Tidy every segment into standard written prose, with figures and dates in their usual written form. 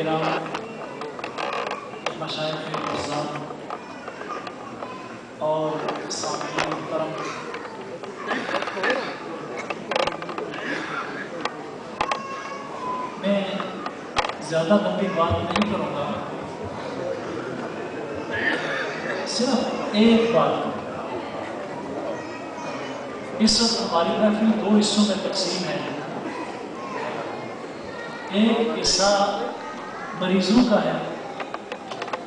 کرام، مشائخ اعظام اور سامعین محترم، میں زیادہ لمبی بات نہیں کروں گا، صرف ایک بات کروں گا۔ اس وقت ہماری محفل دو حصوں میں تقسیم ہے۔ ایک حصہ مریضوں کا ہے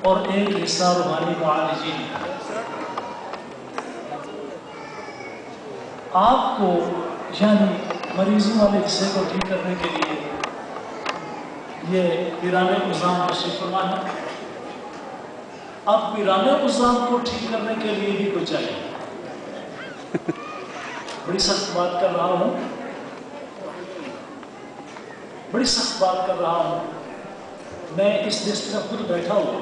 اور ایک حصہ روحانی معالجین کا۔ آپ کو یعنی مریضوں والے حصے کو ٹھیک کرنے کے لیے یہ پیران عظام تشریف فرما ہے۔ اب پیران عظام کو ٹھیک کرنے کے لیے بھی کچھ چاہیے۔ بڑی سخت بات کر رہا ہوں، بڑی سخت بات کر رہا ہوں۔ میں اس لسٹ میں خود بیٹھا ہوا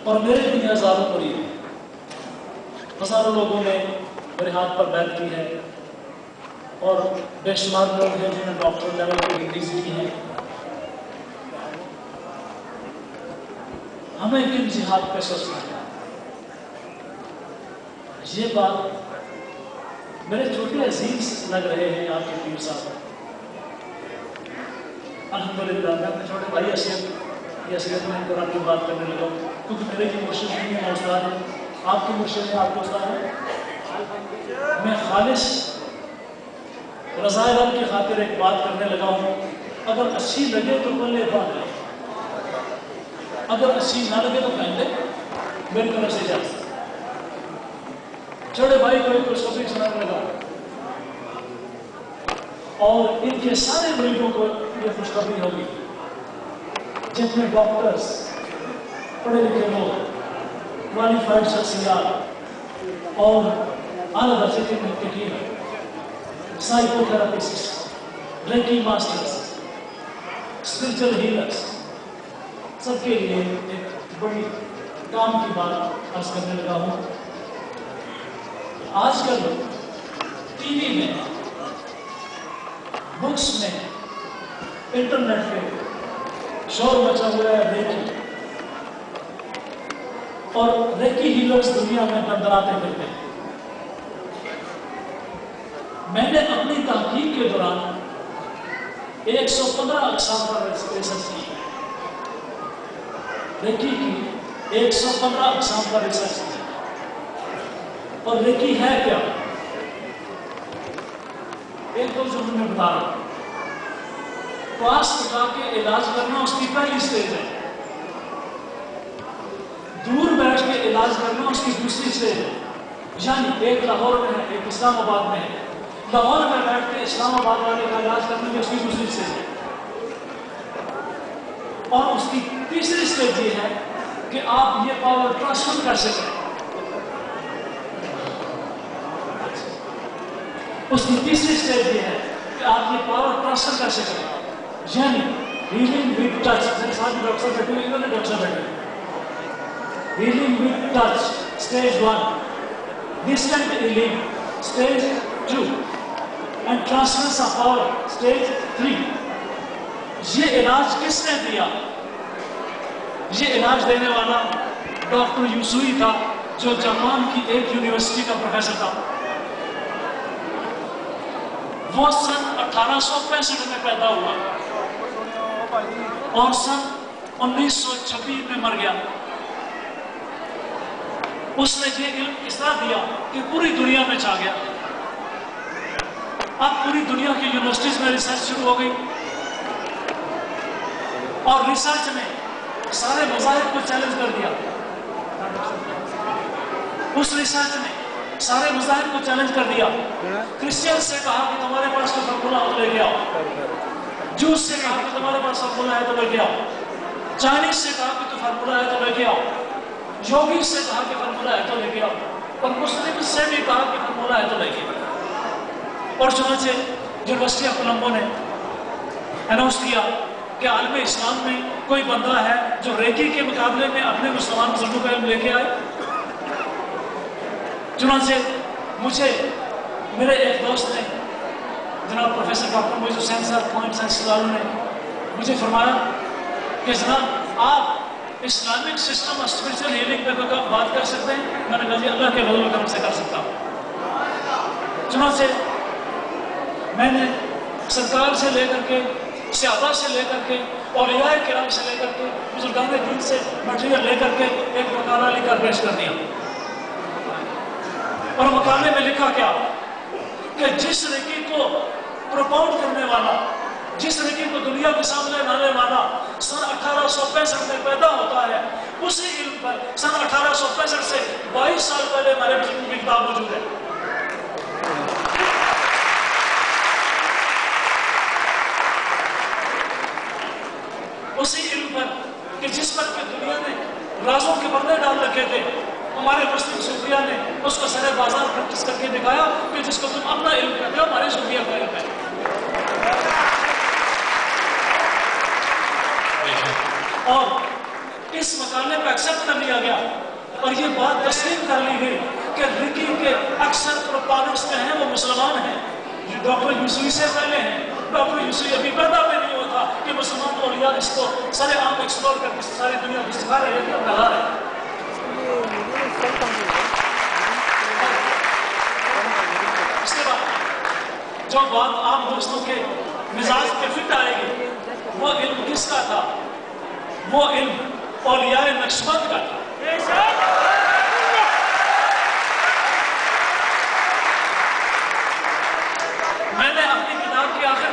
اور میرے بھی ہزاروں مریض ہیں، ہزاروں لوگوں نے میرے ہاتھ پر بیعت کی ہے اور بے شمار لوگ ہیں جنہوں نے ڈاکٹر لیول کی ڈگریز کی ہیں۔ ہمیں کن جہاد پہ سوچنا ہے؟ یہ بات میرے چھوٹے عزیز لگ رہے ہیں آپ کے پیر صاحب۔ الحمدللہ میں اپنے چھوٹے بھائی حیثیت میں قرآن کی بات کرنے لگا ہوں، کیونکہ میرے کی مرشد نہیں ہے، استاد ہے، آپ کی مرشد ہے، آپ کو استاد ہے۔ میں خالص رضا رب کی خاطر ایک بات کرنے لگا ہوں، اگر اچھی لگے تو بولے بات ہے، اگر اچھی نہ لگے تو کہیں دے، میری طرف سے اجازت۔ چھوٹے بھائی کو ایک خوشخبری سنانے لگا اور ان کے سارے مریضوں کو یہ خوشخبری ہوگی جتنے ڈاکٹرز، پڑھے لکھے لوگ، کوالیفائڈ شخصیات اور اعلیٰ درجے کے محققین، psycho therapist, ریکی masters, spiritual healers, سب کے لیے ایک بڑی کام کی بات عرض کرنے لگا ہوں۔ آج کل ٹی وی میں، بکس میں، انٹرنیٹ پہ شور مچا ہوا ہے ریکی، اور ریکی ہیلرز دنیا میں دندراتے پھرتے ہیں۔ میں نے اپنی تحقیق کے دوران 115 اقسام پر ریسرچ کی، ریکی کی 115 اقسام پر ریسرچ کی۔ اور ریکی ہے کیا؟ ایک تو جو میں بتا رہا ہوں، پاس اٹھا کے علاج کرنا اس کی پہلی سٹیج ہے، دور بیٹھ کے علاج کرنا اس کی دوسری سٹیج ہے۔ یعنی ایک لاہور میں ہے، ایک اسلام آباد میں ہے، لاہور میں بیٹھ کے اسلام آباد والے کا علاج کرنے کی اس کی دوسری سٹیج ہے، اور اس کی تیسری سٹیج یہ ہے کہ آپ یہ پاور ٹرانسفر کر سکیں۔ اس کی تیسری سٹیج یہ ہے کہ آپ یہ پاور ٹرانسفر کر سکیں، یعنی ہیلنگ ود ٹچ۔ میرے ساتھ ڈاکٹر صاحب بیٹھے ہوئے ہیں، ڈاکٹر صاحب بیٹھے ہوئے، healing with touch stage 1، distant healing stage 2 and transference of power stage 3۔ یہ علاج کس نے دیا؟ یہ علاج دینے والا ڈاکٹر یوسوئی تھا، جو جاپان کی ایک یونیورسٹی کا پروفیسر تھا۔ وہ سن 1865 میں پیدا ہوا اور سن 1926 میں مر گیا۔ اس نے یہ علم اس طرح دیا کہ پوری دنیا میں چھا گیا۔ اب پوری دنیا کی یونیورسٹیز میں ریسرچ شروع ہو گئی، اور ریسرچ میں سارے مذاہب کو چیلنج کر دیا۔ اس ریسرچ نے سارے مذاہب کو چیلنج کر دیا۔ کرسچن سے کہا کہ تمہارے پاس تو فارمولا ہے تو لے کے آؤ، جوس سے کہا کہ تمہارے پاس فارمولا ہے تو لے کے آؤ، چائنیز سے کہا کہ تو فارمولا ہے تو لے کے آؤ، یوگی سے کہا کہ فارمولا ہے تو لے کے آؤ، اور مسلم سے بھی کہا کہ فارمولا ہے تو لے کے آؤ۔ اور چنانچہ یونیورسٹی آف کولمبو نے اناؤنس کیا کہ عالم اسلام میں کوئی بندہ ہے جو ریکی کے مقابلے میں اپنے مسلمان بزرگوں کا علم لے کے آئے۔ چنانچہ مجھے میرے ایک دوست نے، جناب پروفیسر ڈاکٹر مویز حسین صاحب پوائنٹ سائنس نے مجھے فرمایا کہ جناب آپ اسلامک سسٹم اور اسپرچل ہیلنگ پہ کوئی بات کر سکتے ہیں؟ میں نے کہا جی اللہ کے فضل و کرم سے کر سکتا ہوں۔ چنانچہ میں نے سرکار سے لے کر کے، صحابہ سے لے کر کے، اولیاء کرام سے لے کر کے، بزرگان دین سے مٹیریل لے کر کے ایک مقالہ لکھ کر پیش کر دیا، اور مقالے میں لکھا کیا کہ جس رکی کو پروپاؤنڈ کرنے والا، جس رکی کو دنیا کے سامنے لانے والا سن 1865 میں پیدا ہوتا ہے، اسی علم پر سن 1865 سے 22 سال پہلے ہمارے بزرگوں کی کتاب موجود ہے۔ اسی علم پر کہ جس پر کہ دنیا نے رازوں کے پردے ڈال رکھے تھے، ہمارے مسلم صوفیہ نے اس کو سر بازار پریکٹس کر کے دکھایا کہ جس کو تم اپنا علم کہتے ہو ہمارے صوفیہ کا علم ہے۔ اور اس مقالے پہ ایکسپٹ کر لیا گیا اور یہ بات تسلیم کر لی گئی کہ رکی کے اکثر پروپاگنڈسٹ ہیں وہ مسلمان ہیں۔ یہ ڈاکٹر یوسوی سے پہلے ہیں، ڈاکٹر یوسوی ابھی پیدا بھی نہیں ہوا تھا کہ مسلمان اولیاء اس کو سارے عام ایکسپلور کر کے ساری دنیا کو سکھا رہے ہیں، پھیلا رہے ہیں۔ اس کے بعد جو بات عام دوستوں کے مزاج پہ فٹ آئے گی، وہ علم کس کا تھا؟ وہ علم اولیاء نقشبند کا تھا۔ میں نے اپنی کتاب کے آخر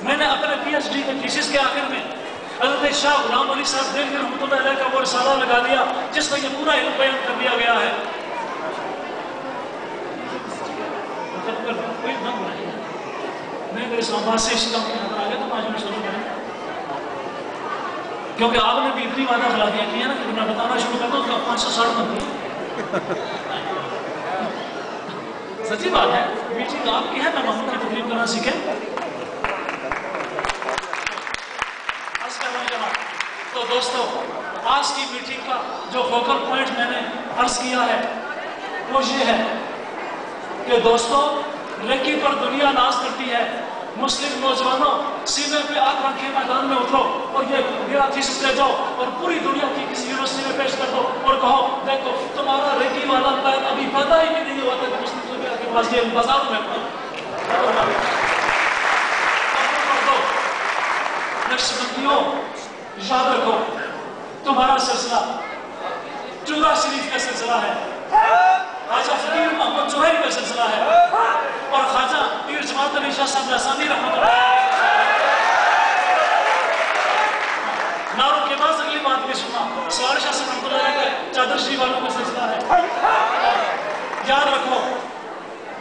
میں نے اپنے پی ایچ ڈی کے تھیسس کے آخر میں حضرت شاہ غلام علی صاحب دہلوی رحمۃ اللہ علیہ کا وہ رسالہ لگا دیا جس میں یہ پورا علم بیان کر دیا گیا ہے۔ میں اگر اسلام آباد سے اس کام کے نظر آ گیا تو 5 منٹ شروع کریں، کیونکہ آپ نے بھی اتنی وعدہ خلافیاں کی ہیں نا کہ میں بتانا شروع کرتا ہوں تو 560 بنتی ہے۔ سچی بات ہے، میٹنگ آپ کی ہے، میں محمود کی تقریب کرنا سیکھیں۔ تو دوستو، آج کی میٹنگ کا جو فوکل پوائنٹ میں نے عرض کیا ہے وہ یہ ہے کہ دوستو، رکی پر دنیا ناز کرتی ہے۔ مسلم نوجوانوں، سینے پہ آگ رکھ کے میدان میں اترو اور یہ میرا تھیسس لے جاؤ اور پوری دنیا کی کسی یونیورسٹی میں پیش کر دو اور کہو دیکھو تمہارا رکی والا پیر ابھی پیدا ہی نہیں ہوا تھا کہ مسلم صوفیہ کے پاس یہ بازار میں نقشبندیوں، یاد رکھو تمہارا سلسلہ چورا شریف کا سلسلہ ہے، خواجہ فقیر محمد جوہری کا سلسلہ ہے، اور خواجہ پیر جماعت علی شاہ صاحب لسانی رحمۃ اللہ۔ ناروں کے بعد اگلی بات بھی سننا، سوار شاہ صاحب رحمۃ اللہ علیہ کا چادر شریف والوں کا سلسلہ ہے۔ یاد رکھو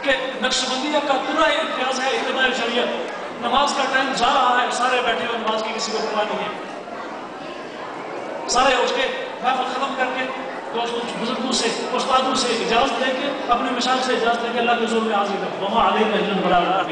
کہ نقشبندیہ کا پورا امتیاز ہے اتباع شریعت۔ نماز کا ٹائم جا رہا ہے، سارے بیٹھے ہوئے، نماز کی کسی کو پرواہ نہیں ہے۔ سارے اٹھ کے محفل ختم کر کے دوستوں، بزرگوں سے، استادوں سے اجازت لے کے، اپنے مشال سے اجازت لے کے اللہ کے حضور میں حاضر ہو۔ وما علینا الا البلاغ۔